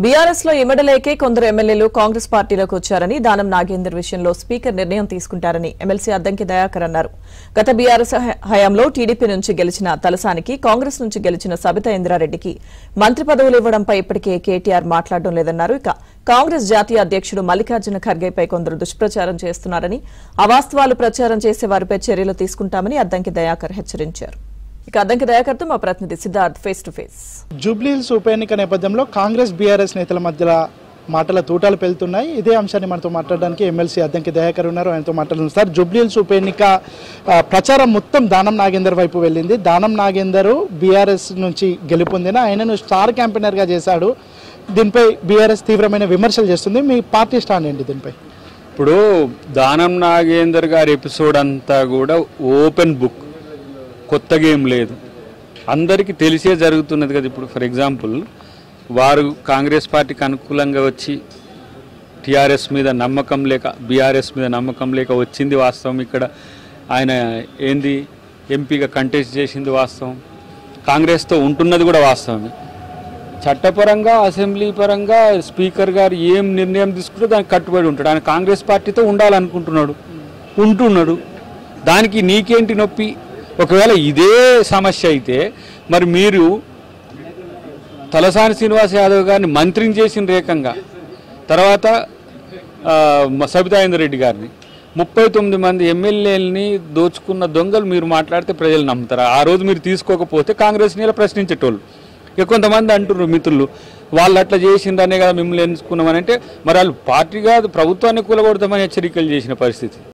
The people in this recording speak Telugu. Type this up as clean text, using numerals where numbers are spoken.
బీఆర్ఎస్ లో ఇమడలేకే కొందరు ఎమ్మెల్యేలు కాంగ్రెస్ పార్టీలోకి వచ్చారని దానం నాగేందర్ విషయంలో స్పీకర్ నిర్ణయం తీసుకుంటారని ఎమ్మెల్సీ అద్దంకి దయాకర్ అన్నారు. గత బీఆర్ఎస్ హయాంలో టీడీపీ నుంచి గెలిచిన తలసానికి కాంగ్రెస్ నుంచి గెలిచిన సబితా ఇంద్రారెడ్డికి మంత్రి పదవులు ఇవ్వడంపై ఇప్పటికే కేటీఆర్ మాట్లాడడం లేదన్నారు. ఇక కాంగ్రెస్ జాతీయ అధ్యక్షుడు మల్లికార్జున ఖర్గేపై కొందరు దుష్ప్రచారం చేస్తున్నారని, అవాస్తవాలు ప్రచారం చేసే వారిపై చర్యలు తీసుకుంటామని అద్దంకి దయాకర్ హెచ్చరించారు. ఇక అద్దంకి దయాకర్తో మా ప్రతినిధి Siddharth face to face. Jubilee Hills ఉప ఎన్నిక నేపథ్యంలో కాంగ్రెస్ బీఆర్ఎస్ నేతల మధ్య మాటల తూటాలు పెళ్తున్నాయి. ఇదే అంశాన్ని మనతో మాట్లాడడానికి ఎమ్మెల్సీ అద్దంకి దయాకర్ ఉన్నారు. ఆయనతో మాట్లాడుతున్నారు. సార్, జూబ్లీహిల్స్ ఉప ఎన్నిక ప్రచారం మొత్తం దానం నాగేందర్ వైపు వెళ్ళింది. దానం నాగేందర్ బీఆర్ఎస్ నుంచి గెలుపొందిన ఆయనను స్టార్ క్యాంపెయినర్గా చేశాడు. దీనిపై బీఆర్ఎస్ తీవ్రమైన విమర్శలు చేస్తుంది. మీ పార్టీ స్టాండ్ ఏంటి దీనిపై? ఇప్పుడు దానం నాగేందర్ గారి ఎపిసోడ్ అంతా కూడా ఓపెన్ బుక్, కొత్తగా ఏం లేదు, అందరికీ తెలిసే జరుగుతున్నది కదా. ఇప్పుడు ఫర్ ఎగ్జాంపుల్ వారు కాంగ్రెస్ పార్టీకి అనుకూలంగా వచ్చి టీఆర్ఎస్ మీద నమ్మకం లేక బీఆర్ఎస్ మీద నమ్మకం లేక వచ్చింది వాస్తవం. ఇక్కడ ఆయన ఏంది ఎంపీగా కంటెస్ట్ చేసింది వాస్తవం, కాంగ్రెస్తో ఉంటున్నది కూడా వాస్తవమే. చట్టపరంగా అసెంబ్లీ పరంగా స్పీకర్ గారు ఏం నిర్ణయం తీసుకుంటే దానికి కట్టుబడి ఉంటాడు. ఆయన కాంగ్రెస్ పార్టీతో ఉంటున్నాడు. దానికి నీకేంటి నొప్పి? ఒకవేళ ఇదే సమస్య అయితే మరి మీరు తలసాని శ్రీనివాస్ యాదవ్ గారిని మంత్రిని చేసిన రేకంగా, తర్వాత సబితా ఇంద్రారెడ్డి గారిని 39 మంది ఎమ్మెల్యేలని దోచుకున్న దొంగలు మీరు మాట్లాడితే ప్రజలు నమ్ముతారా? ఆ రోజు మీరు తీసుకోకపోతే కాంగ్రెస్ నీళ్ళ ప్రశ్నించేటోళ్ళు. ఇక కొంతమంది అంటున్నారు మిత్రులు, వాళ్ళు అట్లా చేసిందనే కదా మిమ్మల్ని ఎన్నుకున్నామని. అంటే మరి వాళ్ళు పార్టీ కాదు ప్రభుత్వాన్ని కూలగొడతామని హెచ్చరికలు చేసిన పరిస్థితి.